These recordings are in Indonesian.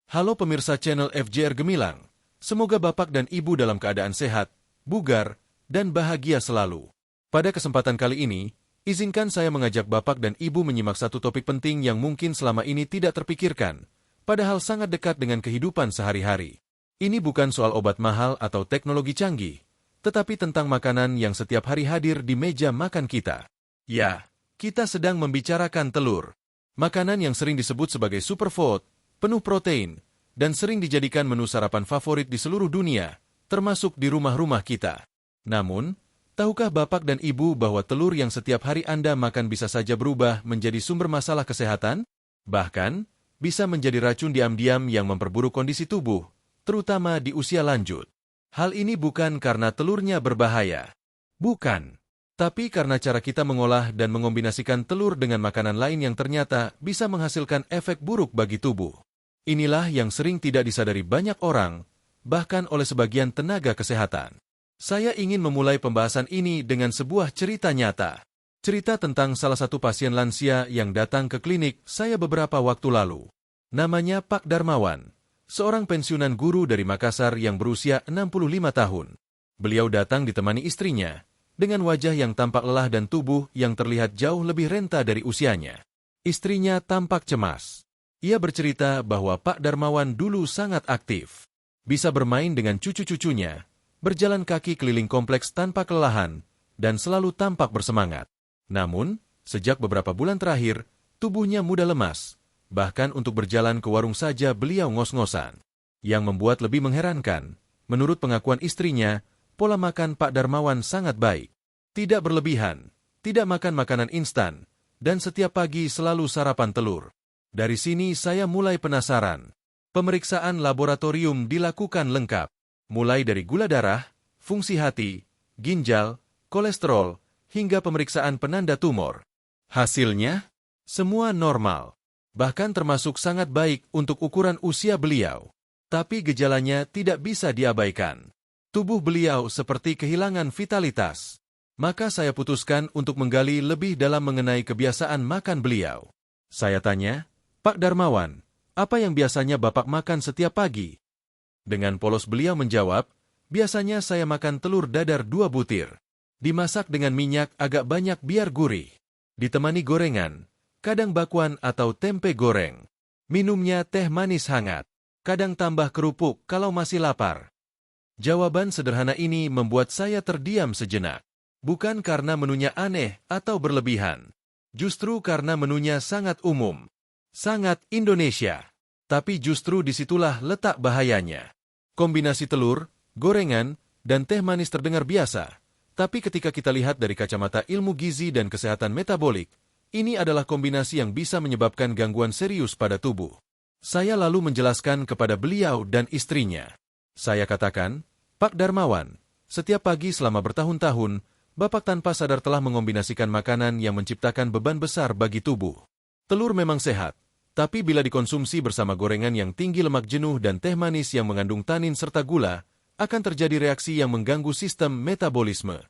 Halo pemirsa channel FJR Gemilang, semoga Bapak dan Ibu dalam keadaan sehat, bugar, dan bahagia selalu. Pada kesempatan kali ini, izinkan saya mengajak Bapak dan Ibu menyimak satu topik penting yang mungkin selama ini tidak terpikirkan, padahal sangat dekat dengan kehidupan sehari-hari. Ini bukan soal obat mahal atau teknologi canggih, tetapi tentang makanan yang setiap hari hadir di meja makan kita. Ya, kita sedang membicarakan telur. Makanan yang sering disebut sebagai superfood, penuh protein, dan sering dijadikan menu sarapan favorit di seluruh dunia, termasuk di rumah-rumah kita. Namun, tahukah Bapak dan Ibu bahwa telur yang setiap hari Anda makan bisa saja berubah menjadi sumber masalah kesehatan? Bahkan, bisa menjadi racun diam-diam yang memperburuk kondisi tubuh, terutama di usia lanjut. Hal ini bukan karena telurnya berbahaya. Bukan. Tapi karena cara kita mengolah dan mengombinasikan telur dengan makanan lain yang ternyata bisa menghasilkan efek buruk bagi tubuh. Inilah yang sering tidak disadari banyak orang, bahkan oleh sebagian tenaga kesehatan. Saya ingin memulai pembahasan ini dengan sebuah cerita nyata. Cerita tentang salah satu pasien lansia yang datang ke klinik saya beberapa waktu lalu. Namanya Pak Darmawan, seorang pensiunan guru dari Makassar yang berusia 65 tahun. Beliau datang ditemani istrinya, dengan wajah yang tampak lelah dan tubuh yang terlihat jauh lebih renta dari usianya. Istrinya tampak cemas. Ia bercerita bahwa Pak Darmawan dulu sangat aktif. Bisa bermain dengan cucu-cucunya, berjalan kaki keliling kompleks tanpa kelelahan, dan selalu tampak bersemangat. Namun, sejak beberapa bulan terakhir, tubuhnya mudah lemas. Bahkan untuk berjalan ke warung saja beliau ngos-ngosan. Yang membuat lebih mengherankan, menurut pengakuan istrinya, pola makan Pak Darmawan sangat baik. Tidak berlebihan, tidak makan makanan instan, dan setiap pagi selalu sarapan telur. Dari sini saya mulai penasaran. Pemeriksaan laboratorium dilakukan lengkap, mulai dari gula darah, fungsi hati, ginjal, kolesterol, hingga pemeriksaan penanda tumor. Hasilnya, semua normal, bahkan termasuk sangat baik untuk ukuran usia beliau. Tapi gejalanya tidak bisa diabaikan. Tubuh beliau seperti kehilangan vitalitas. Maka saya putuskan untuk menggali lebih dalam mengenai kebiasaan makan beliau. Saya tanya, Pak Darmawan, apa yang biasanya Bapak makan setiap pagi? Dengan polos beliau menjawab, biasanya saya makan telur dadar 2 butir. Dimasak dengan minyak agak banyak biar gurih. Ditemani gorengan, kadang bakwan atau tempe goreng. Minumnya teh manis hangat, kadang tambah kerupuk kalau masih lapar. Jawaban sederhana ini membuat saya terdiam sejenak. Bukan karena menunya aneh atau berlebihan. Justru karena menunya sangat umum. Sangat Indonesia. Tapi justru disitulah letak bahayanya. Kombinasi telur, gorengan, dan teh manis terdengar biasa. Tapi ketika kita lihat dari kacamata ilmu gizi dan kesehatan metabolik, ini adalah kombinasi yang bisa menyebabkan gangguan serius pada tubuh. Saya lalu menjelaskan kepada beliau dan istrinya. Saya katakan, Pak Darmawan, setiap pagi selama bertahun-tahun, Bapak tanpa sadar telah mengombinasikan makanan yang menciptakan beban besar bagi tubuh. Telur memang sehat, tapi bila dikonsumsi bersama gorengan yang tinggi lemak jenuh dan teh manis yang mengandung tanin serta gula, akan terjadi reaksi yang mengganggu sistem metabolisme.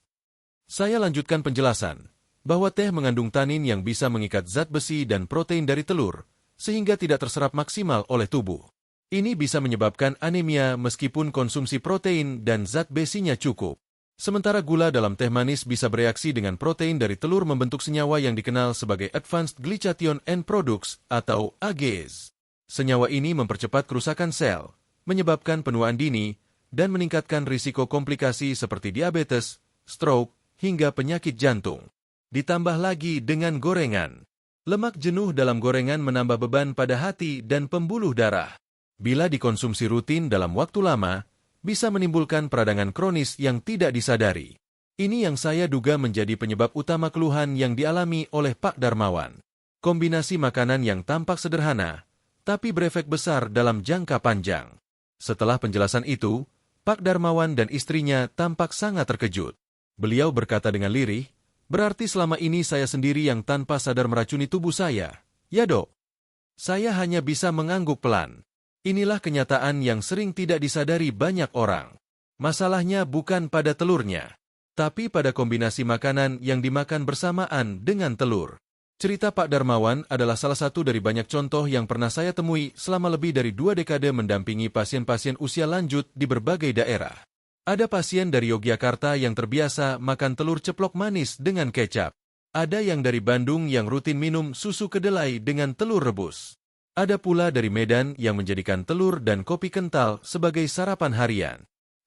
Saya lanjutkan penjelasan, bahwa teh mengandung tanin yang bisa mengikat zat besi dan protein dari telur, sehingga tidak terserap maksimal oleh tubuh. Ini bisa menyebabkan anemia meskipun konsumsi protein dan zat besinya cukup. Sementara gula dalam teh manis bisa bereaksi dengan protein dari telur membentuk senyawa yang dikenal sebagai Advanced Glycation End Products atau AGEs. Senyawa ini mempercepat kerusakan sel, menyebabkan penuaan dini, dan meningkatkan risiko komplikasi seperti diabetes, stroke, hingga penyakit jantung. Ditambah lagi dengan gorengan. Lemak jenuh dalam gorengan menambah beban pada hati dan pembuluh darah. Bila dikonsumsi rutin dalam waktu lama, bisa menimbulkan peradangan kronis yang tidak disadari. Ini yang saya duga menjadi penyebab utama keluhan yang dialami oleh Pak Darmawan. Kombinasi makanan yang tampak sederhana, tapi berefek besar dalam jangka panjang. Setelah penjelasan itu, Pak Darmawan dan istrinya tampak sangat terkejut. Beliau berkata dengan lirih, berarti selama ini saya sendiri yang tanpa sadar meracuni tubuh saya. Ya dok, saya hanya bisa mengangguk pelan. Inilah kenyataan yang sering tidak disadari banyak orang. Masalahnya bukan pada telurnya, tapi pada kombinasi makanan yang dimakan bersamaan dengan telur. Cerita Pak Darmawan adalah salah satu dari banyak contoh yang pernah saya temui selama lebih dari 2 dekade mendampingi pasien-pasien usia lanjut di berbagai daerah. Ada pasien dari Yogyakarta yang terbiasa makan telur ceplok manis dengan kecap. Ada yang dari Bandung yang rutin minum susu kedelai dengan telur rebus. Ada pula dari Medan yang menjadikan telur dan kopi kental sebagai sarapan harian.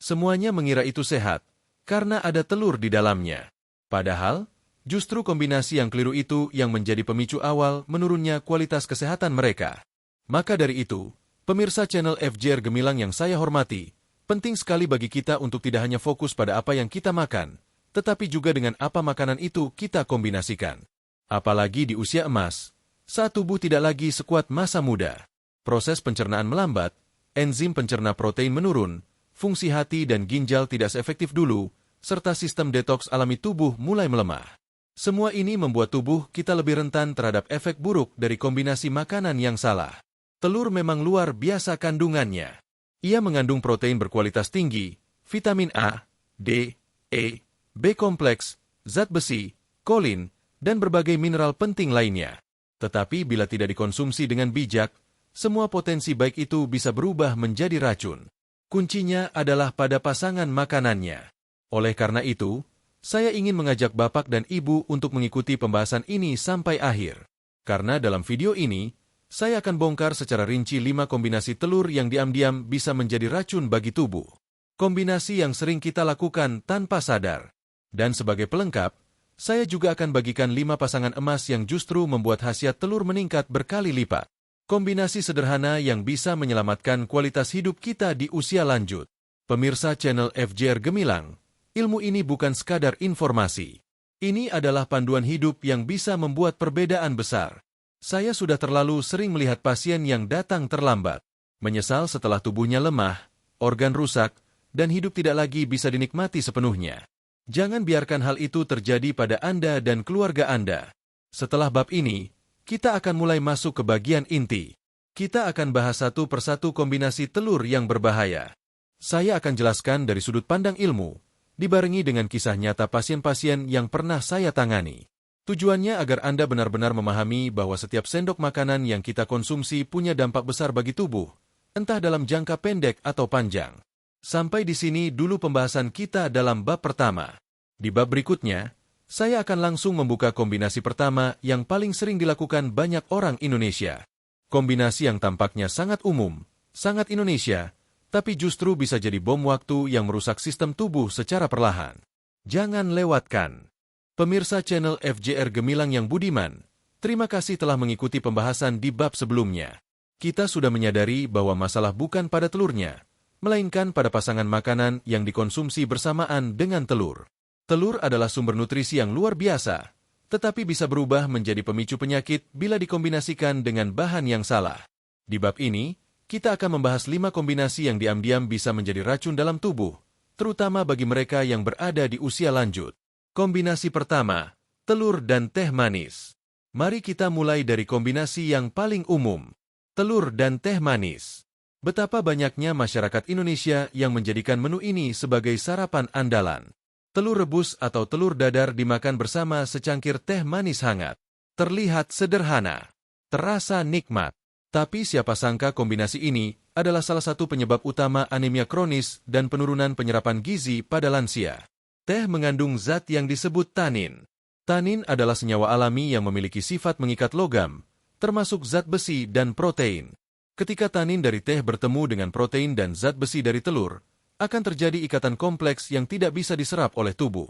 Semuanya mengira itu sehat, karena ada telur di dalamnya. Padahal, justru kombinasi yang keliru itu yang menjadi pemicu awal menurunnya kualitas kesehatan mereka. Maka dari itu, pemirsa channel FJR Gemilang yang saya hormati, penting sekali bagi kita untuk tidak hanya fokus pada apa yang kita makan, tetapi juga dengan apa makanan itu kita kombinasikan. Apalagi di usia emas, saat tubuh tidak lagi sekuat masa muda. Proses pencernaan melambat, enzim pencerna protein menurun, fungsi hati dan ginjal tidak seefektif dulu, serta sistem detoks alami tubuh mulai melemah. Semua ini membuat tubuh kita lebih rentan terhadap efek buruk dari kombinasi makanan yang salah. Telur memang luar biasa kandungannya. Ia mengandung protein berkualitas tinggi, vitamin A, D, E, B kompleks, zat besi, kolin, dan berbagai mineral penting lainnya. Tetapi bila tidak dikonsumsi dengan bijak, semua potensi baik itu bisa berubah menjadi racun. Kuncinya adalah pada pasangan makanannya. Oleh karena itu, saya ingin mengajak Bapak dan Ibu untuk mengikuti pembahasan ini sampai akhir. Karena dalam video ini, saya akan bongkar secara rinci 5 kombinasi telur yang diam-diam bisa menjadi racun bagi tubuh. Kombinasi yang sering kita lakukan tanpa sadar. Dan sebagai pelengkap, saya juga akan bagikan 5 pasangan emas yang justru membuat khasiat telur meningkat berkali lipat. Kombinasi sederhana yang bisa menyelamatkan kualitas hidup kita di usia lanjut. Pemirsa channel FJR Gemilang, ilmu ini bukan sekadar informasi. Ini adalah panduan hidup yang bisa membuat perbedaan besar. Saya sudah terlalu sering melihat pasien yang datang terlambat, menyesal setelah tubuhnya lemah, organ rusak, dan hidup tidak lagi bisa dinikmati sepenuhnya. Jangan biarkan hal itu terjadi pada Anda dan keluarga Anda. Setelah bab ini, kita akan mulai masuk ke bagian inti. Kita akan bahas satu persatu kombinasi telur yang berbahaya. Saya akan jelaskan dari sudut pandang ilmu, dibarengi dengan kisah nyata pasien-pasien yang pernah saya tangani. Tujuannya agar Anda benar-benar memahami bahwa setiap sendok makanan yang kita konsumsi punya dampak besar bagi tubuh, entah dalam jangka pendek atau panjang. Sampai di sini dulu pembahasan kita dalam bab pertama. Di bab berikutnya, saya akan langsung membuka kombinasi pertama yang paling sering dilakukan banyak orang Indonesia. Kombinasi yang tampaknya sangat umum, sangat Indonesia, tapi justru bisa jadi bom waktu yang merusak sistem tubuh secara perlahan. Jangan lewatkan. Pemirsa channel FJR Gemilang yang budiman, terima kasih telah mengikuti pembahasan di bab sebelumnya. Kita sudah menyadari bahwa masalah bukan pada telurnya, melainkan pada pasangan makanan yang dikonsumsi bersamaan dengan telur. Telur adalah sumber nutrisi yang luar biasa, tetapi bisa berubah menjadi pemicu penyakit bila dikombinasikan dengan bahan yang salah. Di bab ini, kita akan membahas 5 kombinasi yang diam-diam bisa menjadi racun dalam tubuh, terutama bagi mereka yang berada di usia lanjut. Kombinasi pertama, telur dan teh manis. Mari kita mulai dari kombinasi yang paling umum, telur dan teh manis. Betapa banyaknya masyarakat Indonesia yang menjadikan menu ini sebagai sarapan andalan. Telur rebus atau telur dadar dimakan bersama secangkir teh manis hangat. Terlihat sederhana, terasa nikmat. Tapi siapa sangka kombinasi ini adalah salah satu penyebab utama anemia kronis dan penurunan penyerapan gizi pada lansia. Teh mengandung zat yang disebut tanin. Tanin adalah senyawa alami yang memiliki sifat mengikat logam, termasuk zat besi dan protein. Ketika tanin dari teh bertemu dengan protein dan zat besi dari telur, akan terjadi ikatan kompleks yang tidak bisa diserap oleh tubuh.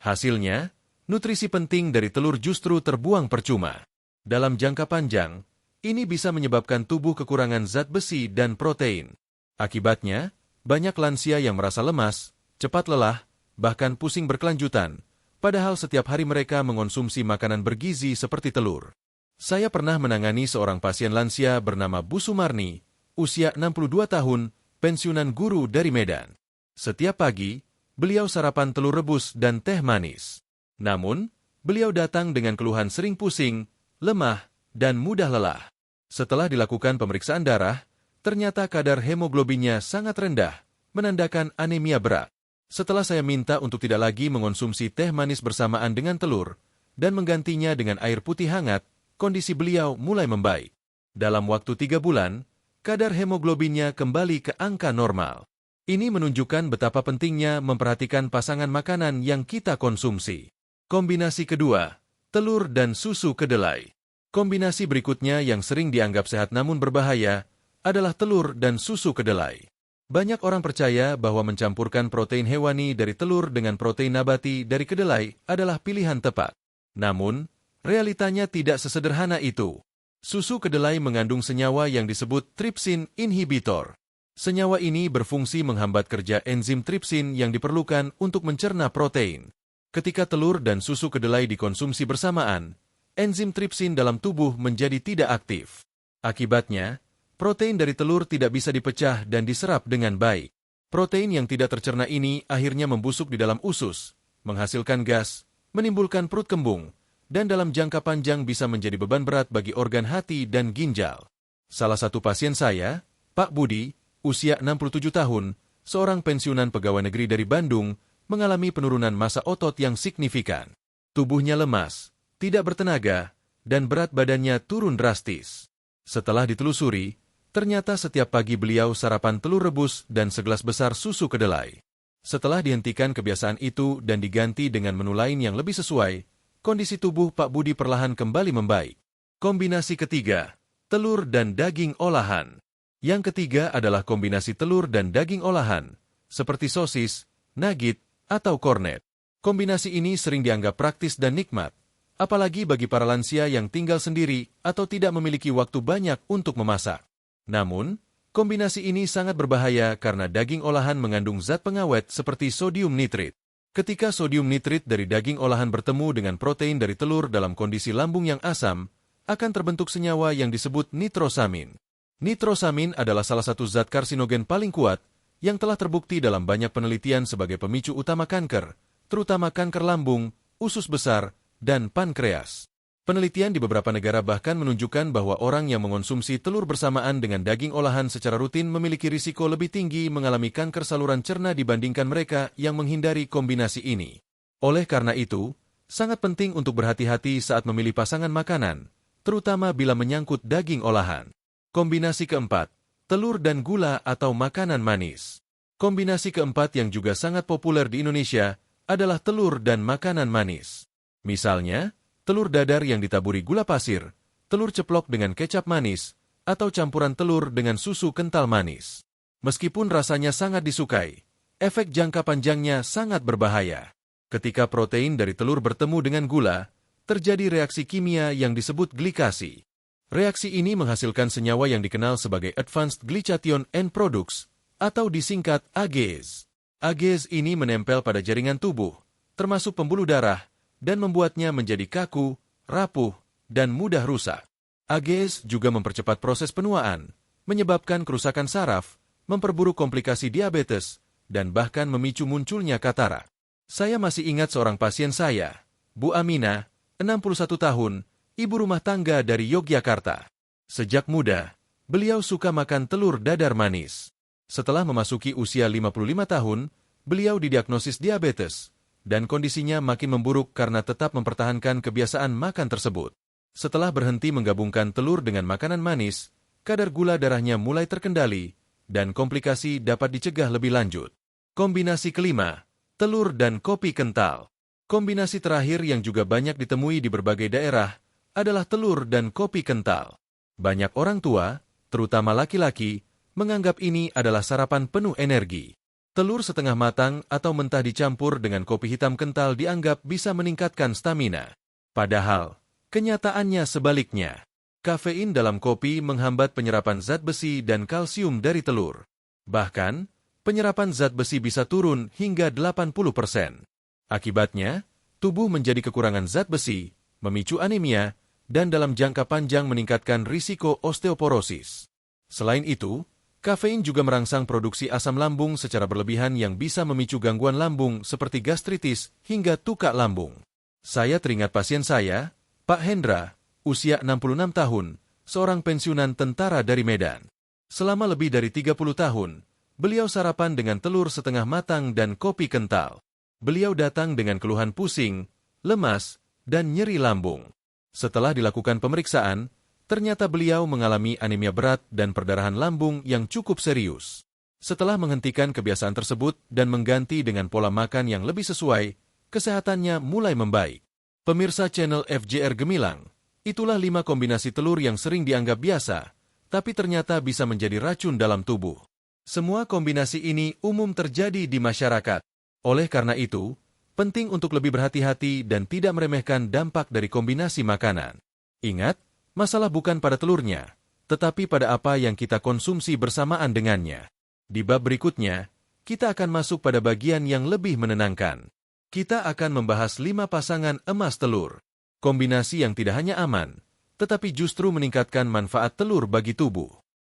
Hasilnya, nutrisi penting dari telur justru terbuang percuma. Dalam jangka panjang, ini bisa menyebabkan tubuh kekurangan zat besi dan protein. Akibatnya, banyak lansia yang merasa lemas, cepat lelah, bahkan pusing berkelanjutan, padahal setiap hari mereka mengonsumsi makanan bergizi seperti telur. Saya pernah menangani seorang pasien lansia bernama Bu Sumarni, usia 62 tahun, pensiunan guru dari Medan. Setiap pagi, beliau sarapan telur rebus dan teh manis. Namun, beliau datang dengan keluhan sering pusing, lemah, dan mudah lelah. Setelah dilakukan pemeriksaan darah, ternyata kadar hemoglobinnya sangat rendah, menandakan anemia berat. Setelah saya minta untuk tidak lagi mengonsumsi teh manis bersamaan dengan telur, dan menggantinya dengan air putih hangat, kondisi beliau mulai membaik. Dalam waktu 3 bulan, kadar hemoglobinnya kembali ke angka normal. Ini menunjukkan betapa pentingnya memperhatikan pasangan makanan yang kita konsumsi. Kombinasi kedua, telur dan susu kedelai. Kombinasi berikutnya yang sering dianggap sehat namun berbahaya adalah telur dan susu kedelai. Banyak orang percaya bahwa mencampurkan protein hewani dari telur dengan protein nabati dari kedelai adalah pilihan tepat. Namun, realitanya tidak sesederhana itu. Susu kedelai mengandung senyawa yang disebut trypsin inhibitor. Senyawa ini berfungsi menghambat kerja enzim tripsin yang diperlukan untuk mencerna protein. Ketika telur dan susu kedelai dikonsumsi bersamaan, enzim tripsin dalam tubuh menjadi tidak aktif. Akibatnya, protein dari telur tidak bisa dipecah dan diserap dengan baik. Protein yang tidak tercerna ini akhirnya membusuk di dalam usus, menghasilkan gas, menimbulkan perut kembung, dan dalam jangka panjang bisa menjadi beban berat bagi organ hati dan ginjal. Salah satu pasien saya, Pak Budi, usia 67 tahun, seorang pensiunan pegawai negeri dari Bandung, mengalami penurunan massa otot yang signifikan. Tubuhnya lemas, tidak bertenaga, dan berat badannya turun drastis. Setelah ditelusuri, ternyata setiap pagi beliau sarapan telur rebus dan segelas besar susu kedelai. Setelah dihentikan kebiasaan itu dan diganti dengan menu lain yang lebih sesuai, kondisi tubuh Pak Budi perlahan kembali membaik. Kombinasi ketiga, telur dan daging olahan. Yang ketiga adalah kombinasi telur dan daging olahan, seperti sosis, nugget, atau kornet. Kombinasi ini sering dianggap praktis dan nikmat, apalagi bagi para lansia yang tinggal sendiri atau tidak memiliki waktu banyak untuk memasak. Namun, kombinasi ini sangat berbahaya karena daging olahan mengandung zat pengawet seperti sodium nitrit. Ketika sodium nitrit dari daging olahan bertemu dengan protein dari telur dalam kondisi lambung yang asam, akan terbentuk senyawa yang disebut nitrosamin. Nitrosamin adalah salah satu zat karsinogen paling kuat yang telah terbukti dalam banyak penelitian sebagai pemicu utama kanker, terutama kanker lambung, usus besar, dan pankreas. Penelitian di beberapa negara bahkan menunjukkan bahwa orang yang mengonsumsi telur bersamaan dengan daging olahan secara rutin memiliki risiko lebih tinggi mengalami kanker saluran cerna dibandingkan mereka yang menghindari kombinasi ini. Oleh karena itu, sangat penting untuk berhati-hati saat memilih pasangan makanan, terutama bila menyangkut daging olahan. Kombinasi keempat, telur dan gula atau makanan manis. Kombinasi keempat yang juga sangat populer di Indonesia adalah telur dan makanan manis. Misalnya, telur dadar yang ditaburi gula pasir, telur ceplok dengan kecap manis, atau campuran telur dengan susu kental manis. Meskipun rasanya sangat disukai, efek jangka panjangnya sangat berbahaya. Ketika protein dari telur bertemu dengan gula, terjadi reaksi kimia yang disebut glikasi. Reaksi ini menghasilkan senyawa yang dikenal sebagai Advanced Glycation End Products, atau disingkat AGEs. AGEs ini menempel pada jaringan tubuh, termasuk pembuluh darah, dan membuatnya menjadi kaku, rapuh, dan mudah rusak. AGEs juga mempercepat proses penuaan, menyebabkan kerusakan saraf, memperburuk komplikasi diabetes, dan bahkan memicu munculnya katarak. Saya masih ingat seorang pasien saya, Bu Amina, 61 tahun, ibu rumah tangga dari Yogyakarta. Sejak muda, beliau suka makan telur dadar manis. Setelah memasuki usia 55 tahun, beliau didiagnosis diabetes, dan kondisinya makin memburuk karena tetap mempertahankan kebiasaan makan tersebut. Setelah berhenti menggabungkan telur dengan makanan manis, kadar gula darahnya mulai terkendali, dan komplikasi dapat dicegah lebih lanjut. Kombinasi kelima, telur dan kopi kental. Kombinasi terakhir yang juga banyak ditemui di berbagai daerah adalah telur dan kopi kental. Banyak orang tua, terutama laki-laki, menganggap ini adalah sarapan penuh energi. Telur setengah matang atau mentah dicampur dengan kopi hitam kental dianggap bisa meningkatkan stamina. Padahal, kenyataannya sebaliknya. Kafein dalam kopi menghambat penyerapan zat besi dan kalsium dari telur. Bahkan, penyerapan zat besi bisa turun hingga 80%. Akibatnya, tubuh menjadi kekurangan zat besi, memicu anemia, dan dalam jangka panjang meningkatkan risiko osteoporosis. Selain itu, kafein juga merangsang produksi asam lambung secara berlebihan yang bisa memicu gangguan lambung seperti gastritis hingga tukak lambung. Saya teringat pasien saya, Pak Hendra, usia 66 tahun, seorang pensiunan tentara dari Medan. Selama lebih dari 30 tahun, beliau sarapan dengan telur setengah matang dan kopi kental. Beliau datang dengan keluhan pusing, lemas, dan nyeri lambung. Setelah dilakukan pemeriksaan, ternyata beliau mengalami anemia berat dan perdarahan lambung yang cukup serius. Setelah menghentikan kebiasaan tersebut dan mengganti dengan pola makan yang lebih sesuai, kesehatannya mulai membaik. Pemirsa channel FJR Gemilang, itulah 5 kombinasi telur yang sering dianggap biasa, tapi ternyata bisa menjadi racun dalam tubuh. Semua kombinasi ini umum terjadi di masyarakat. Oleh karena itu, penting untuk lebih berhati-hati dan tidak meremehkan dampak dari kombinasi makanan. Ingat, masalah bukan pada telurnya, tetapi pada apa yang kita konsumsi bersamaan dengannya. Di bab berikutnya, kita akan masuk pada bagian yang lebih menenangkan. Kita akan membahas 5 pasangan emas telur. Kombinasi yang tidak hanya aman, tetapi justru meningkatkan manfaat telur bagi tubuh.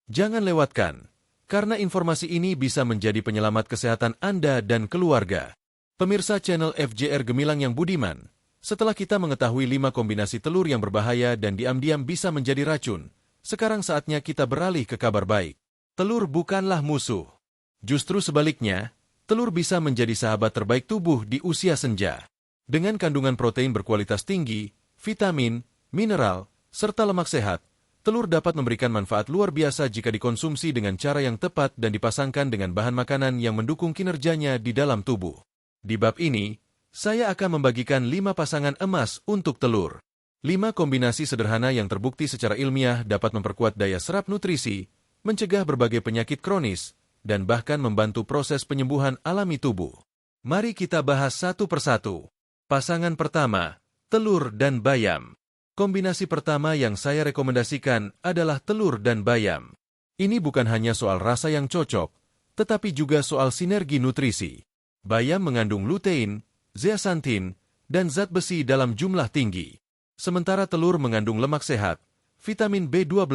Jangan lewatkan, karena informasi ini bisa menjadi penyelamat kesehatan Anda dan keluarga. Pemirsa channel FJR Gemilang yang budiman, setelah kita mengetahui 5 kombinasi telur yang berbahaya dan diam-diam bisa menjadi racun, sekarang saatnya kita beralih ke kabar baik. Telur bukanlah musuh. Justru sebaliknya, telur bisa menjadi sahabat terbaik tubuh di usia senja. Dengan kandungan protein berkualitas tinggi, vitamin, mineral, serta lemak sehat, telur dapat memberikan manfaat luar biasa jika dikonsumsi dengan cara yang tepat dan dipasangkan dengan bahan makanan yang mendukung kinerjanya di dalam tubuh. Di bab ini, saya akan membagikan 5 pasangan emas untuk telur. 5 kombinasi sederhana yang terbukti secara ilmiah dapat memperkuat daya serap nutrisi, mencegah berbagai penyakit kronis, dan bahkan membantu proses penyembuhan alami tubuh. Mari kita bahas satu persatu. Pasangan pertama, telur dan bayam. Kombinasi pertama yang saya rekomendasikan adalah telur dan bayam. Ini bukan hanya soal rasa yang cocok, tetapi juga soal sinergi nutrisi. Bayam mengandung lutein, zeaxanthin, dan zat besi dalam jumlah tinggi. Sementara telur mengandung lemak sehat, vitamin B12,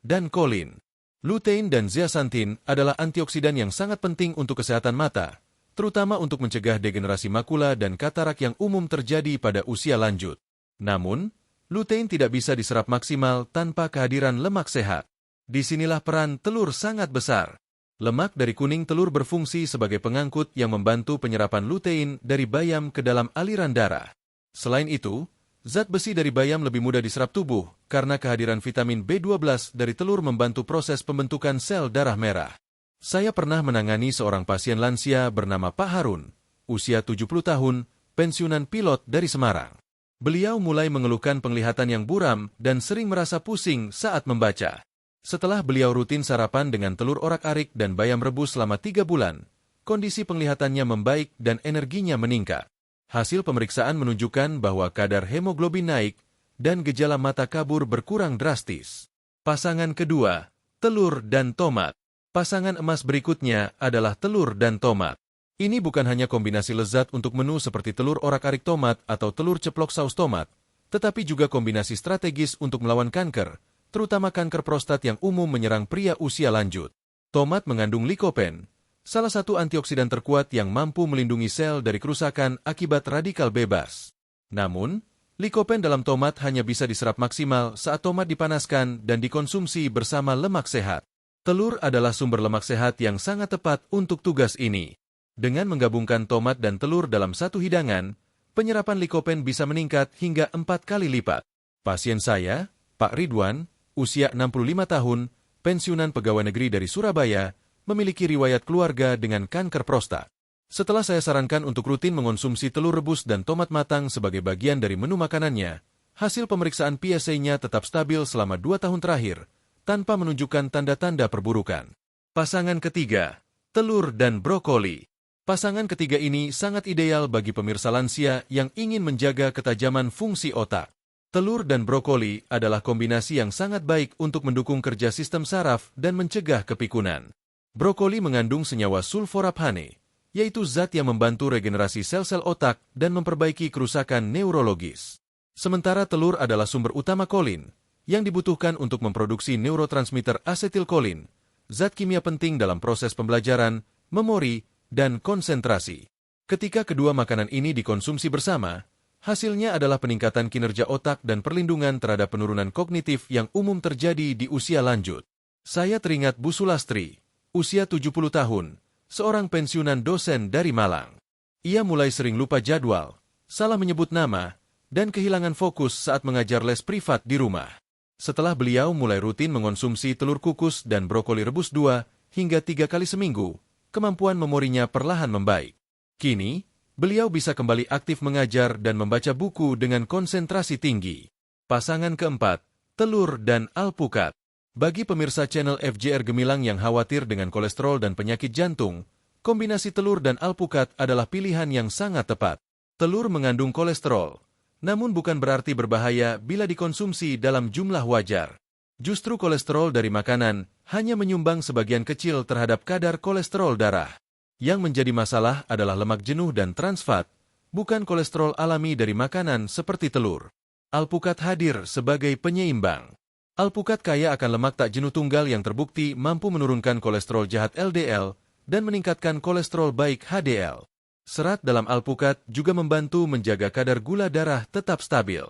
dan kolin. Lutein dan zeaxanthin adalah antioksidan yang sangat penting untuk kesehatan mata, terutama untuk mencegah degenerasi makula dan katarak yang umum terjadi pada usia lanjut. Namun, lutein tidak bisa diserap maksimal tanpa kehadiran lemak sehat. Disinilah peran telur sangat besar. Lemak dari kuning telur berfungsi sebagai pengangkut yang membantu penyerapan lutein dari bayam ke dalam aliran darah. Selain itu, zat besi dari bayam lebih mudah diserap tubuh karena kehadiran vitamin B12 dari telur membantu proses pembentukan sel darah merah. Saya pernah menangani seorang pasien lansia bernama Pak Harun, usia 70 tahun, pensiunan pilot dari Semarang. Beliau mulai mengeluhkan penglihatan yang buram dan sering merasa pusing saat membaca. Setelah beliau rutin sarapan dengan telur orak-arik dan bayam rebus selama 3 bulan, kondisi penglihatannya membaik dan energinya meningkat. Hasil pemeriksaan menunjukkan bahwa kadar hemoglobin naik dan gejala mata kabur berkurang drastis. Pasangan kedua, telur dan tomat. Pasangan emas berikutnya adalah telur dan tomat. Ini bukan hanya kombinasi lezat untuk menu seperti telur orak-arik tomat atau telur ceplok saus tomat, tetapi juga kombinasi strategis untuk melawan kanker, terutama kanker prostat yang umum menyerang pria usia lanjut. Tomat mengandung likopen, salah satu antioksidan terkuat yang mampu melindungi sel dari kerusakan akibat radikal bebas. Namun, likopen dalam tomat hanya bisa diserap maksimal saat tomat dipanaskan dan dikonsumsi bersama lemak sehat. Telur adalah sumber lemak sehat yang sangat tepat untuk tugas ini. Dengan menggabungkan tomat dan telur dalam satu hidangan, penyerapan likopen bisa meningkat hingga 4 kali lipat. Pasien saya, Pak Ridwan, usia 65 tahun, pensiunan pegawai negeri dari Surabaya, memiliki riwayat keluarga dengan kanker prostat. Setelah saya sarankan untuk rutin mengonsumsi telur rebus dan tomat matang sebagai bagian dari menu makanannya, hasil pemeriksaan PSA-nya tetap stabil selama 2 tahun terakhir, tanpa menunjukkan tanda-tanda perburukan. Pasangan ketiga, telur dan brokoli. Pasangan ketiga ini sangat ideal bagi pemirsa lansia yang ingin menjaga ketajaman fungsi otak. Telur dan brokoli adalah kombinasi yang sangat baik untuk mendukung kerja sistem saraf dan mencegah kepikunan. Brokoli mengandung senyawa sulforaphane, yaitu zat yang membantu regenerasi sel-sel otak dan memperbaiki kerusakan neurologis. Sementara telur adalah sumber utama kolin, yang dibutuhkan untuk memproduksi neurotransmitter asetilkolin, zat kimia penting dalam proses pembelajaran, memori, dan konsentrasi. Ketika kedua makanan ini dikonsumsi bersama, hasilnya adalah peningkatan kinerja otak dan perlindungan terhadap penurunan kognitif yang umum terjadi di usia lanjut. Saya teringat Bu Sulastri, usia 70 tahun, seorang pensiunan dosen dari Malang. Ia mulai sering lupa jadwal, salah menyebut nama, dan kehilangan fokus saat mengajar les privat di rumah. Setelah beliau mulai rutin mengonsumsi telur kukus dan brokoli rebus 2 hingga 3 kali seminggu, kemampuan memorinya perlahan membaik. Kini, beliau bisa kembali aktif mengajar dan membaca buku dengan konsentrasi tinggi. Pasangan keempat, telur dan alpukat. Bagi pemirsa channel FJR Gemilang yang khawatir dengan kolesterol dan penyakit jantung, kombinasi telur dan alpukat adalah pilihan yang sangat tepat. Telur mengandung kolesterol, namun bukan berarti berbahaya bila dikonsumsi dalam jumlah wajar. Justru kolesterol dari makanan hanya menyumbang sebagian kecil terhadap kadar kolesterol darah. Yang menjadi masalah adalah lemak jenuh dan trans fat, bukan kolesterol alami dari makanan seperti telur. Alpukat hadir sebagai penyeimbang. Alpukat kaya akan lemak tak jenuh tunggal yang terbukti mampu menurunkan kolesterol jahat LDL dan meningkatkan kolesterol baik HDL. Serat dalam alpukat juga membantu menjaga kadar gula darah tetap stabil.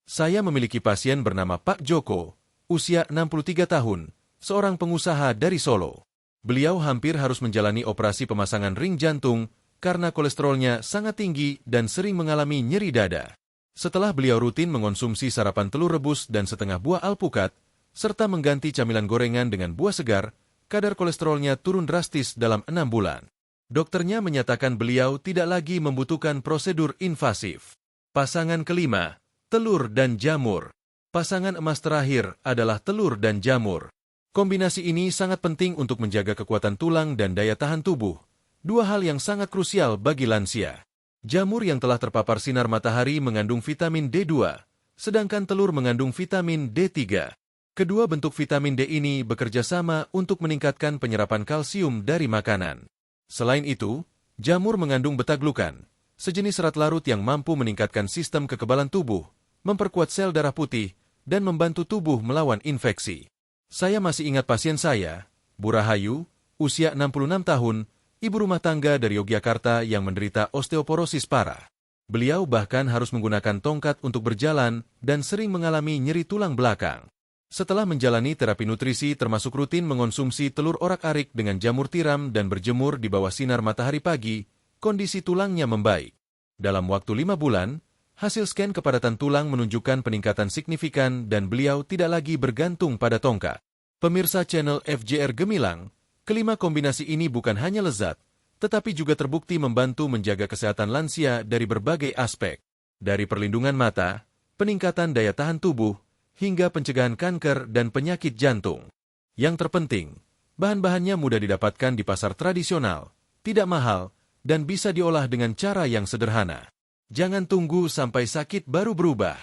Saya memiliki pasien bernama Pak Joko, usia 63 tahun, seorang pengusaha dari Solo. Beliau hampir harus menjalani operasi pemasangan ring jantung karena kolesterolnya sangat tinggi dan sering mengalami nyeri dada. Setelah beliau rutin mengonsumsi sarapan telur rebus dan setengah buah alpukat, serta mengganti camilan gorengan dengan buah segar, kadar kolesterolnya turun drastis dalam 6 bulan. Dokternya menyatakan beliau tidak lagi membutuhkan prosedur invasif. Pasangan kelima, telur dan jamur. Pasangan emas terakhir adalah telur dan jamur. Kombinasi ini sangat penting untuk menjaga kekuatan tulang dan daya tahan tubuh, dua hal yang sangat krusial bagi lansia. Jamur yang telah terpapar sinar matahari mengandung vitamin D2, sedangkan telur mengandung vitamin D3. Kedua bentuk vitamin D ini bekerja sama untuk meningkatkan penyerapan kalsium dari makanan. Selain itu, jamur mengandung beta-glukan, sejenis serat larut yang mampu meningkatkan sistem kekebalan tubuh, memperkuat sel darah putih, dan membantu tubuh melawan infeksi. Saya masih ingat pasien saya, Bu Rahayu, usia 66 tahun, ibu rumah tangga dari Yogyakarta yang menderita osteoporosis parah. Beliau bahkan harus menggunakan tongkat untuk berjalan dan sering mengalami nyeri tulang belakang. Setelah menjalani terapi nutrisi termasuk rutin mengonsumsi telur orak-arik dengan jamur tiram dan berjemur di bawah sinar matahari pagi, kondisi tulangnya membaik. Dalam waktu 5 bulan, hasil scan kepadatan tulang menunjukkan peningkatan signifikan dan beliau tidak lagi bergantung pada tongkat. Pemirsa channel FJR Gemilang, kelima kombinasi ini bukan hanya lezat, tetapi juga terbukti membantu menjaga kesehatan lansia dari berbagai aspek. Dari perlindungan mata, peningkatan daya tahan tubuh, hingga pencegahan kanker dan penyakit jantung. Yang terpenting, bahan-bahannya mudah didapatkan di pasar tradisional, tidak mahal, dan bisa diolah dengan cara yang sederhana. Jangan tunggu sampai sakit baru berubah.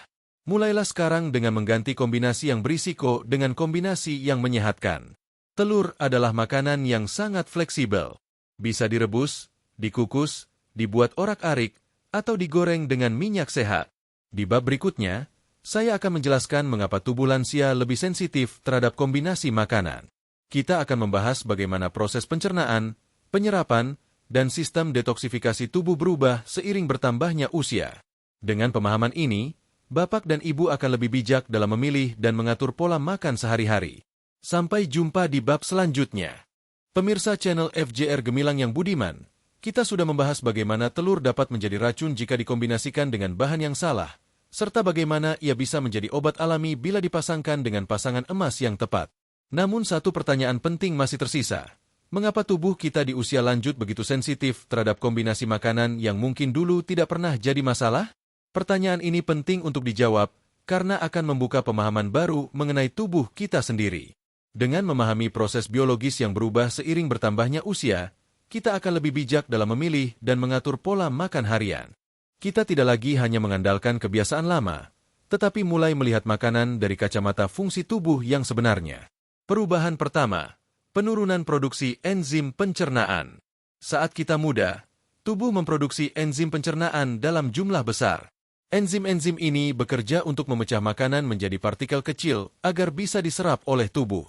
Mulailah sekarang dengan mengganti kombinasi yang berisiko dengan kombinasi yang menyehatkan. Telur adalah makanan yang sangat fleksibel. Bisa direbus, dikukus, dibuat orak-arik, atau digoreng dengan minyak sehat. Di bab berikutnya, saya akan menjelaskan mengapa tubuh lansia lebih sensitif terhadap kombinasi makanan. Kita akan membahas bagaimana proses pencernaan, penyerapan, dan sistem detoksifikasi tubuh berubah seiring bertambahnya usia. Dengan pemahaman ini, Bapak dan Ibu akan lebih bijak dalam memilih dan mengatur pola makan sehari-hari. Sampai jumpa di bab selanjutnya. Pemirsa channel FJR Gemilang yang budiman, kita sudah membahas bagaimana telur dapat menjadi racun jika dikombinasikan dengan bahan yang salah, serta bagaimana ia bisa menjadi obat alami bila dipasangkan dengan pasangan emas yang tepat. Namun satu pertanyaan penting masih tersisa. Mengapa tubuh kita di usia lanjut begitu sensitif terhadap kombinasi makanan yang mungkin dulu tidak pernah jadi masalah? Pertanyaan ini penting untuk dijawab karena akan membuka pemahaman baru mengenai tubuh kita sendiri. Dengan memahami proses biologis yang berubah seiring bertambahnya usia, kita akan lebih bijak dalam memilih dan mengatur pola makan harian. Kita tidak lagi hanya mengandalkan kebiasaan lama, tetapi mulai melihat makanan dari kacamata fungsi tubuh yang sebenarnya. Perubahan pertama, penurunan produksi enzim pencernaan. Saat kita muda, tubuh memproduksi enzim pencernaan dalam jumlah besar. Enzim-enzim ini bekerja untuk memecah makanan menjadi partikel kecil agar bisa diserap oleh tubuh.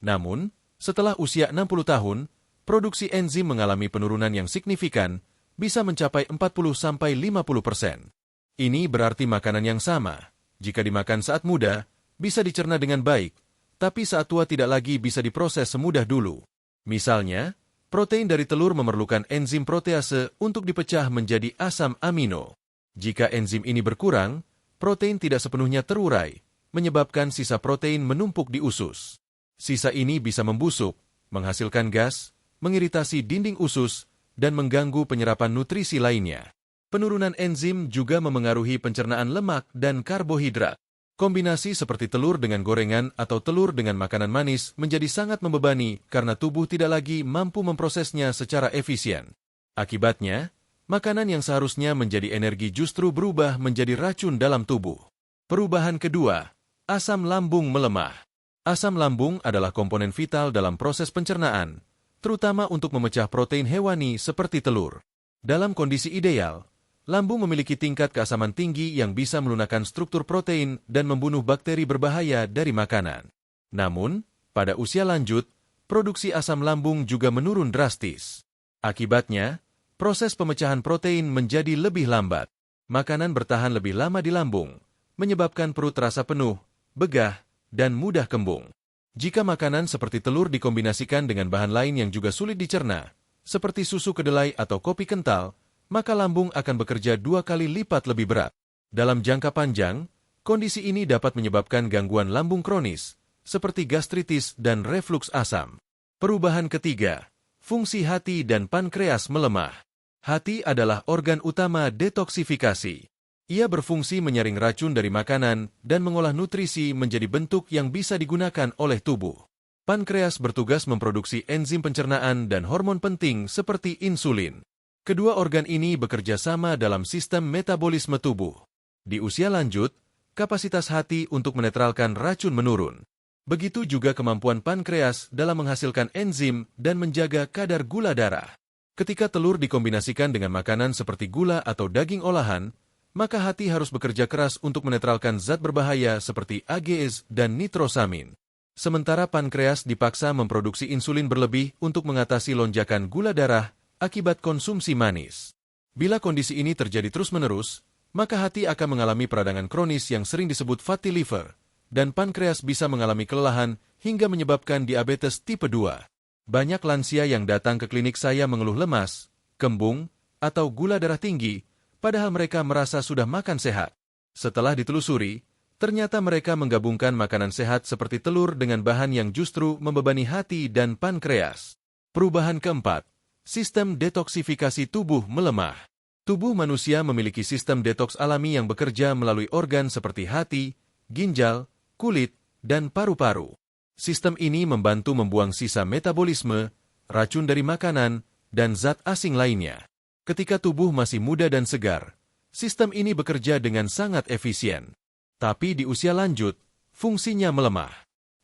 Namun, setelah usia 60 tahun, produksi enzim mengalami penurunan yang signifikan, bisa mencapai 40-50%. Ini berarti makanan yang sama, jika dimakan saat muda, bisa dicerna dengan baik, tapi saat tua tidak lagi bisa diproses semudah dulu. Misalnya, protein dari telur memerlukan enzim protease untuk dipecah menjadi asam amino. Jika enzim ini berkurang, protein tidak sepenuhnya terurai, menyebabkan sisa protein menumpuk di usus. Sisa ini bisa membusuk, menghasilkan gas, mengiritasi dinding usus, dan mengganggu penyerapan nutrisi lainnya. Penurunan enzim juga memengaruhi pencernaan lemak dan karbohidrat. Kombinasi seperti telur dengan gorengan atau telur dengan makanan manis menjadi sangat membebani karena tubuh tidak lagi mampu memprosesnya secara efisien. Akibatnya, makanan yang seharusnya menjadi energi justru berubah menjadi racun dalam tubuh. Perubahan kedua, asam lambung melemah. Asam lambung adalah komponen vital dalam proses pencernaan, terutama untuk memecah protein hewani seperti telur. Dalam kondisi ideal, lambung memiliki tingkat keasaman tinggi yang bisa melunakkan struktur protein dan membunuh bakteri berbahaya dari makanan. Namun, pada usia lanjut, produksi asam lambung juga menurun drastis. Akibatnya, proses pemecahan protein menjadi lebih lambat. Makanan bertahan lebih lama di lambung, menyebabkan perut terasa penuh, begah, dan mudah kembung. Jika makanan seperti telur dikombinasikan dengan bahan lain yang juga sulit dicerna, seperti susu kedelai atau kopi kental, maka lambung akan bekerja 2 kali lipat lebih berat. Dalam jangka panjang, kondisi ini dapat menyebabkan gangguan lambung kronis, seperti gastritis dan refluks asam. Perubahan ketiga, fungsi hati dan pankreas melemah. Hati adalah organ utama detoksifikasi. Ia berfungsi menyaring racun dari makanan dan mengolah nutrisi menjadi bentuk yang bisa digunakan oleh tubuh. Pankreas bertugas memproduksi enzim pencernaan dan hormon penting seperti insulin. Kedua organ ini bekerja sama dalam sistem metabolisme tubuh. Di usia lanjut, kapasitas hati untuk menetralkan racun menurun. Begitu juga kemampuan pankreas dalam menghasilkan enzim dan menjaga kadar gula darah. Ketika telur dikombinasikan dengan makanan seperti gula atau daging olahan, maka hati harus bekerja keras untuk menetralkan zat berbahaya seperti AGEs dan nitrosamin. Sementara pankreas dipaksa memproduksi insulin berlebih untuk mengatasi lonjakan gula darah akibat konsumsi manis. Bila kondisi ini terjadi terus-menerus, maka hati akan mengalami peradangan kronis yang sering disebut fatty liver, dan pankreas bisa mengalami kelelahan hingga menyebabkan diabetes tipe 2. Banyak lansia yang datang ke klinik saya mengeluh lemas, kembung, atau gula darah tinggi, padahal mereka merasa sudah makan sehat. Setelah ditelusuri, ternyata mereka menggabungkan makanan sehat seperti telur dengan bahan yang justru membebani hati dan pankreas. Perubahan keempat, sistem detoksifikasi tubuh melemah. Tubuh manusia memiliki sistem detoks alami yang bekerja melalui organ seperti hati, ginjal, kulit, dan paru-paru. Sistem ini membantu membuang sisa metabolisme, racun dari makanan, dan zat asing lainnya. Ketika tubuh masih muda dan segar, sistem ini bekerja dengan sangat efisien. Tapi di usia lanjut, fungsinya melemah.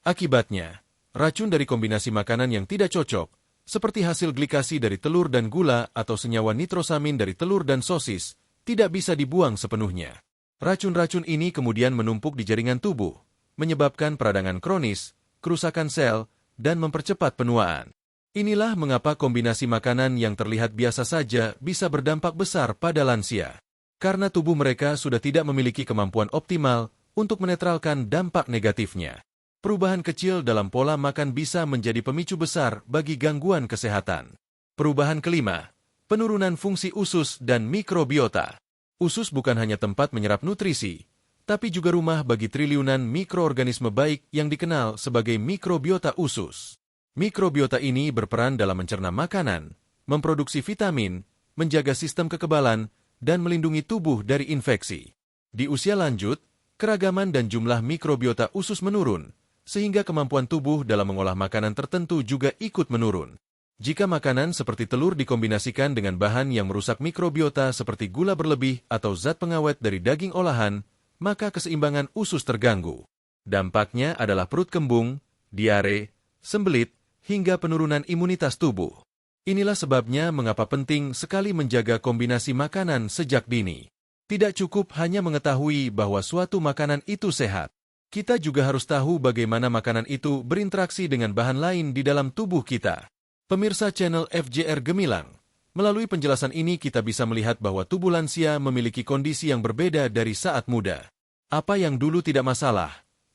Akibatnya, racun dari kombinasi makanan yang tidak cocok, seperti hasil glikasi dari telur dan gula atau senyawa nitrosamin dari telur dan sosis, tidak bisa dibuang sepenuhnya. Racun-racun ini kemudian menumpuk di jaringan tubuh, menyebabkan peradangan kronis, kerusakan sel, dan mempercepat penuaan. Inilah mengapa kombinasi makanan yang terlihat biasa saja bisa berdampak besar pada lansia. Karena tubuh mereka sudah tidak memiliki kemampuan optimal untuk menetralkan dampak negatifnya. Perubahan kecil dalam pola makan bisa menjadi pemicu besar bagi gangguan kesehatan. Perubahan kelima, penurunan fungsi usus dan mikrobiota. Usus bukan hanya tempat menyerap nutrisi, tapi juga rumah bagi triliunan mikroorganisme baik yang dikenal sebagai mikrobiota usus. Mikrobiota ini berperan dalam mencerna makanan, memproduksi vitamin, menjaga sistem kekebalan, dan melindungi tubuh dari infeksi. Di usia lanjut, keragaman dan jumlah mikrobiota usus menurun, sehingga kemampuan tubuh dalam mengolah makanan tertentu juga ikut menurun. Jika makanan seperti telur dikombinasikan dengan bahan yang merusak mikrobiota seperti gula berlebih atau zat pengawet dari daging olahan, maka keseimbangan usus terganggu. Dampaknya adalah perut kembung, diare, sembelit, hingga penurunan imunitas tubuh. Inilah sebabnya mengapa penting sekali menjaga kombinasi makanan sejak dini. Tidak cukup hanya mengetahui bahwa suatu makanan itu sehat. Kita juga harus tahu bagaimana makanan itu berinteraksi dengan bahan lain di dalam tubuh kita. Pemirsa channel FJR Gemilang, melalui penjelasan ini kita bisa melihat bahwa tubuh lansia memiliki kondisi yang berbeda dari saat muda. Apa yang dulu tidak masalah,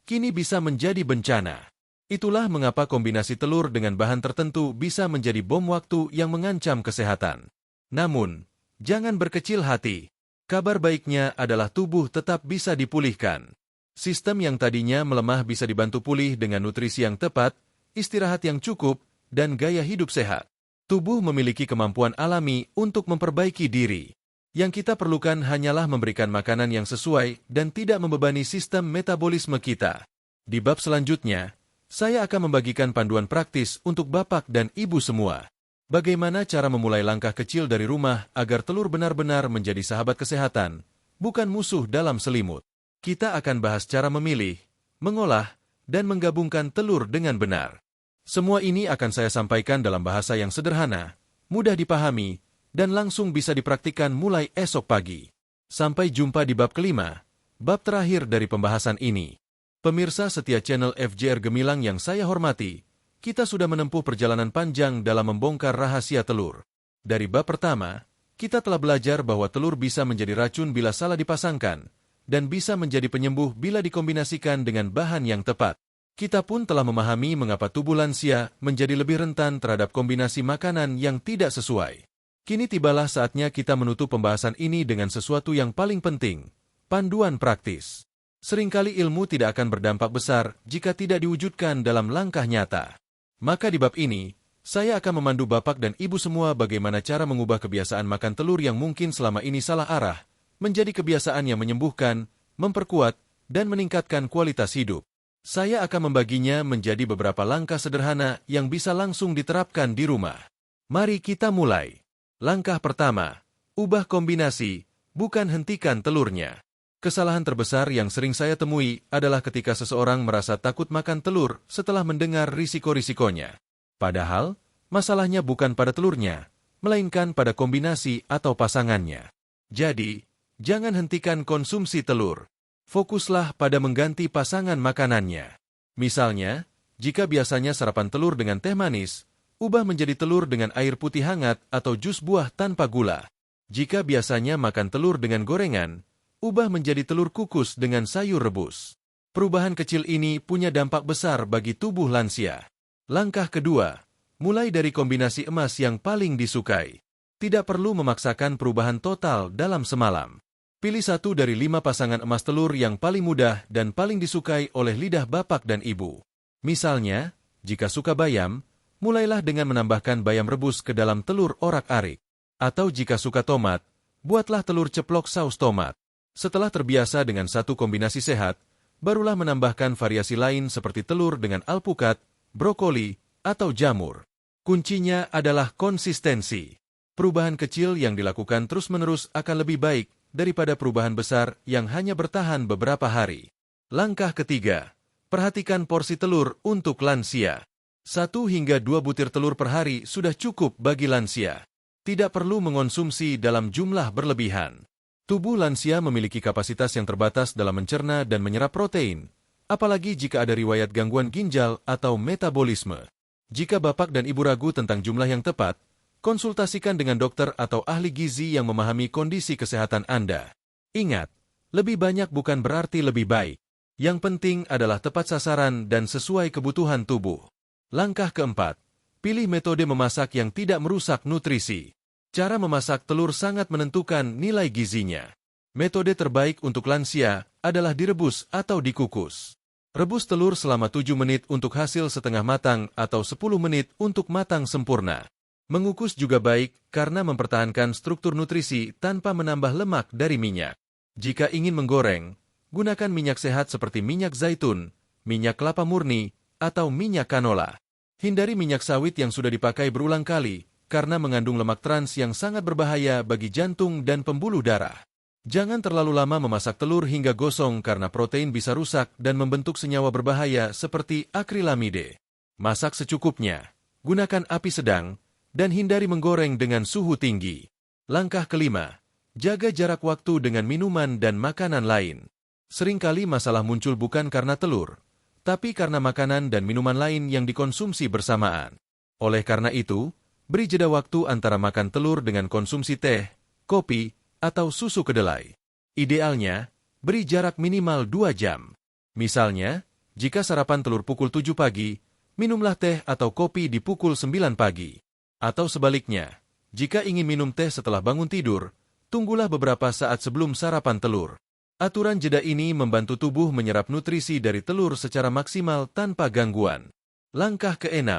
kini bisa menjadi bencana. Itulah mengapa kombinasi telur dengan bahan tertentu bisa menjadi bom waktu yang mengancam kesehatan. Namun, jangan berkecil hati. Kabar baiknya adalah tubuh tetap bisa dipulihkan. Sistem yang tadinya melemah bisa dibantu pulih dengan nutrisi yang tepat, istirahat yang cukup, dan gaya hidup sehat. Tubuh memiliki kemampuan alami untuk memperbaiki diri. Yang kita perlukan hanyalah memberikan makanan yang sesuai dan tidak membebani sistem metabolisme kita. Di bab selanjutnya, saya akan membagikan panduan praktis untuk bapak dan ibu semua. Bagaimana cara memulai langkah kecil dari rumah agar telur benar-benar menjadi sahabat kesehatan, bukan musuh dalam selimut. Kita akan bahas cara memilih, mengolah, dan menggabungkan telur dengan benar. Semua ini akan saya sampaikan dalam bahasa yang sederhana, mudah dipahami, dan langsung bisa dipraktikkan mulai esok pagi. Sampai jumpa di bab kelima, bab terakhir dari pembahasan ini. Pemirsa setia channel FJR Gemilang yang saya hormati, kita sudah menempuh perjalanan panjang dalam membongkar rahasia telur. Dari bab pertama, kita telah belajar bahwa telur bisa menjadi racun bila salah dipasangkan, dan bisa menjadi penyembuh bila dikombinasikan dengan bahan yang tepat. Kita pun telah memahami mengapa tubuh lansia menjadi lebih rentan terhadap kombinasi makanan yang tidak sesuai. Kini tibalah saatnya kita menutup pembahasan ini dengan sesuatu yang paling penting, panduan praktis. Seringkali ilmu tidak akan berdampak besar jika tidak diwujudkan dalam langkah nyata. Maka di bab ini, saya akan memandu bapak dan ibu semua bagaimana cara mengubah kebiasaan makan telur yang mungkin selama ini salah arah, menjadi kebiasaan yang menyembuhkan, memperkuat, dan meningkatkan kualitas hidup. Saya akan membaginya menjadi beberapa langkah sederhana yang bisa langsung diterapkan di rumah. Mari kita mulai. Langkah pertama, ubah kombinasi, bukan hentikan telurnya. Kesalahan terbesar yang sering saya temui adalah ketika seseorang merasa takut makan telur setelah mendengar risiko-risikonya. Padahal, masalahnya bukan pada telurnya, melainkan pada kombinasi atau pasangannya. Jadi, jangan hentikan konsumsi telur. Fokuslah pada mengganti pasangan makanannya. Misalnya, jika biasanya sarapan telur dengan teh manis, ubah menjadi telur dengan air putih hangat atau jus buah tanpa gula. Jika biasanya makan telur dengan gorengan, ubah menjadi telur kukus dengan sayur rebus. Perubahan kecil ini punya dampak besar bagi tubuh lansia. Langkah kedua, mulai dari kombinasi emas yang paling disukai. Tidak perlu memaksakan perubahan total dalam semalam. Pilih satu dari 5 pasangan emas telur yang paling mudah dan paling disukai oleh lidah bapak dan ibu. Misalnya, jika suka bayam, mulailah dengan menambahkan bayam rebus ke dalam telur orak-arik. Atau jika suka tomat, buatlah telur ceplok saus tomat. Setelah terbiasa dengan satu kombinasi sehat, barulah menambahkan variasi lain seperti telur dengan alpukat, brokoli, atau jamur. Kuncinya adalah konsistensi. Perubahan kecil yang dilakukan terus-menerus akan lebih baik daripada perubahan besar yang hanya bertahan beberapa hari. Langkah ketiga, perhatikan porsi telur untuk lansia. 1 hingga 2 butir telur per hari sudah cukup bagi lansia. Tidak perlu mengonsumsi dalam jumlah berlebihan. Tubuh lansia memiliki kapasitas yang terbatas dalam mencerna dan menyerap protein, apalagi jika ada riwayat gangguan ginjal atau metabolisme. Jika bapak dan ibu ragu tentang jumlah yang tepat, konsultasikan dengan dokter atau ahli gizi yang memahami kondisi kesehatan Anda. Ingat, lebih banyak bukan berarti lebih baik. Yang penting adalah tepat sasaran dan sesuai kebutuhan tubuh. Langkah keempat, pilih metode memasak yang tidak merusak nutrisi. Cara memasak telur sangat menentukan nilai gizinya. Metode terbaik untuk lansia adalah direbus atau dikukus. Rebus telur selama 7 menit untuk hasil setengah matang atau 10 menit untuk matang sempurna. Mengukus juga baik karena mempertahankan struktur nutrisi tanpa menambah lemak dari minyak. Jika ingin menggoreng, gunakan minyak sehat seperti minyak zaitun, minyak kelapa murni, atau minyak canola. Hindari minyak sawit yang sudah dipakai berulang kali, karena mengandung lemak trans yang sangat berbahaya bagi jantung dan pembuluh darah. Jangan terlalu lama memasak telur hingga gosong karena protein bisa rusak dan membentuk senyawa berbahaya seperti akrilamide. Masak secukupnya, gunakan api sedang, dan hindari menggoreng dengan suhu tinggi. Langkah kelima, jaga jarak waktu dengan minuman dan makanan lain. Seringkali masalah muncul bukan karena telur, tapi karena makanan dan minuman lain yang dikonsumsi bersamaan. Oleh karena itu, beri jeda waktu antara makan telur dengan konsumsi teh, kopi, atau susu kedelai. Idealnya, beri jarak minimal 2 jam. Misalnya, jika sarapan telur pukul 7 pagi, minumlah teh atau kopi di pukul 9 pagi. Atau sebaliknya, jika ingin minum teh setelah bangun tidur, tunggulah beberapa saat sebelum sarapan telur. Aturan jeda ini membantu tubuh menyerap nutrisi dari telur secara maksimal tanpa gangguan. Langkah ke-6.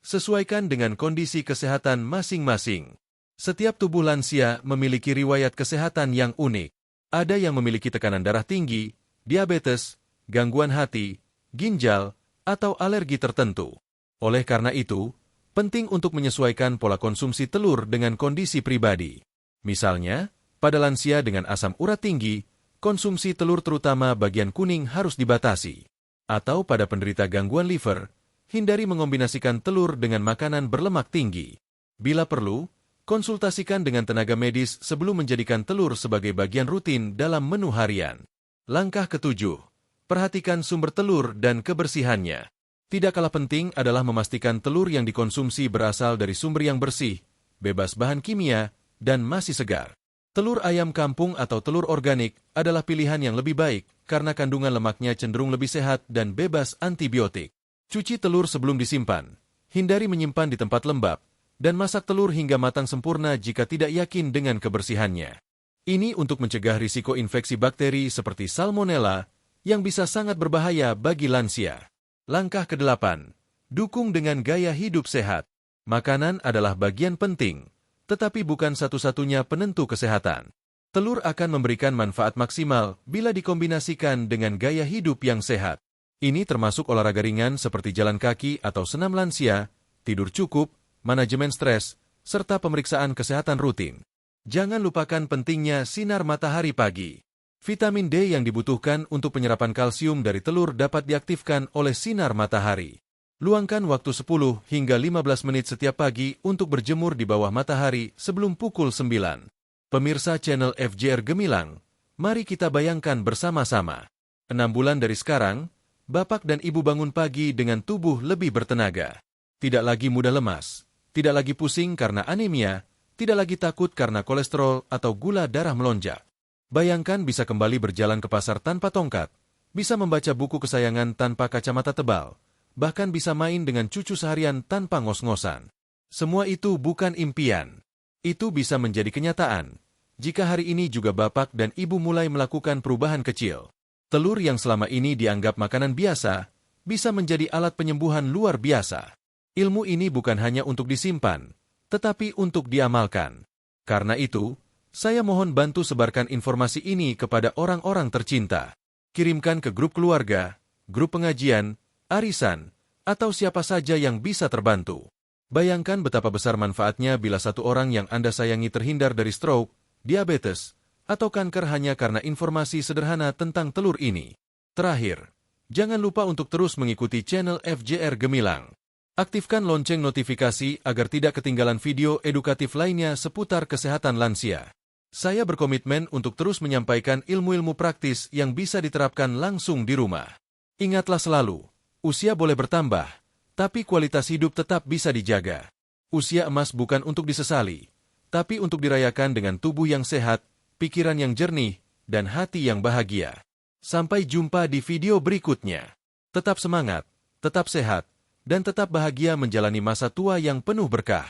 Sesuaikan dengan kondisi kesehatan masing-masing. Setiap tubuh lansia memiliki riwayat kesehatan yang unik. Ada yang memiliki tekanan darah tinggi, diabetes, gangguan hati, ginjal, atau alergi tertentu. Oleh karena itu, penting untuk menyesuaikan pola konsumsi telur dengan kondisi pribadi. Misalnya, pada lansia dengan asam urat tinggi, konsumsi telur terutama bagian kuning harus dibatasi. Atau pada penderita gangguan liver, hindari mengombinasikan telur dengan makanan berlemak tinggi. Bila perlu, konsultasikan dengan tenaga medis sebelum menjadikan telur sebagai bagian rutin dalam menu harian. Langkah ke-7. Perhatikan sumber telur dan kebersihannya. Tidak kalah penting adalah memastikan telur yang dikonsumsi berasal dari sumber yang bersih, bebas bahan kimia, dan masih segar. Telur ayam kampung atau telur organik adalah pilihan yang lebih baik karena kandungan lemaknya cenderung lebih sehat dan bebas antibiotik. Cuci telur sebelum disimpan, hindari menyimpan di tempat lembab, dan masak telur hingga matang sempurna jika tidak yakin dengan kebersihannya. Ini untuk mencegah risiko infeksi bakteri seperti Salmonella yang bisa sangat berbahaya bagi lansia. Langkah ke-8. Dukung dengan gaya hidup sehat. Makanan adalah bagian penting, tetapi bukan satu-satunya penentu kesehatan. Telur akan memberikan manfaat maksimal bila dikombinasikan dengan gaya hidup yang sehat. Ini termasuk olahraga ringan seperti jalan kaki atau senam lansia, tidur cukup, manajemen stres, serta pemeriksaan kesehatan rutin. Jangan lupakan pentingnya sinar matahari pagi. Vitamin D yang dibutuhkan untuk penyerapan kalsium dari telur dapat diaktifkan oleh sinar matahari. Luangkan waktu 10 hingga 15 menit setiap pagi untuk berjemur di bawah matahari sebelum pukul 9. Pemirsa channel FJR Gemilang, mari kita bayangkan bersama-sama. 6 bulan dari sekarang, Bapak dan Ibu bangun pagi dengan tubuh lebih bertenaga. Tidak lagi mudah lemas, tidak lagi pusing karena anemia, tidak lagi takut karena kolesterol atau gula darah melonjak. Bayangkan bisa kembali berjalan ke pasar tanpa tongkat, bisa membaca buku kesayangan tanpa kacamata tebal, bahkan bisa main dengan cucu seharian tanpa ngos-ngosan. Semua itu bukan impian. Itu bisa menjadi kenyataan jika hari ini juga Bapak dan Ibu mulai melakukan perubahan kecil. Telur yang selama ini dianggap makanan biasa, bisa menjadi alat penyembuhan luar biasa. Ilmu ini bukan hanya untuk disimpan, tetapi untuk diamalkan. Karena itu, saya mohon bantu sebarkan informasi ini kepada orang-orang tercinta. Kirimkan ke grup keluarga, grup pengajian, arisan, atau siapa saja yang bisa terbantu. Bayangkan betapa besar manfaatnya bila satu orang yang Anda sayangi terhindar dari stroke, diabetes, atau kanker hanya karena informasi sederhana tentang telur ini. Terakhir, jangan lupa untuk terus mengikuti channel FJR Gemilang. Aktifkan lonceng notifikasi agar tidak ketinggalan video edukatif lainnya seputar kesehatan lansia. Saya berkomitmen untuk terus menyampaikan ilmu-ilmu praktis yang bisa diterapkan langsung di rumah. Ingatlah selalu, usia boleh bertambah, tapi kualitas hidup tetap bisa dijaga. Usia emas bukan untuk disesali, tapi untuk dirayakan dengan tubuh yang sehat, pikiran yang jernih, dan hati yang bahagia. Sampai jumpa di video berikutnya. Tetap semangat, tetap sehat, dan tetap bahagia menjalani masa tua yang penuh berkah.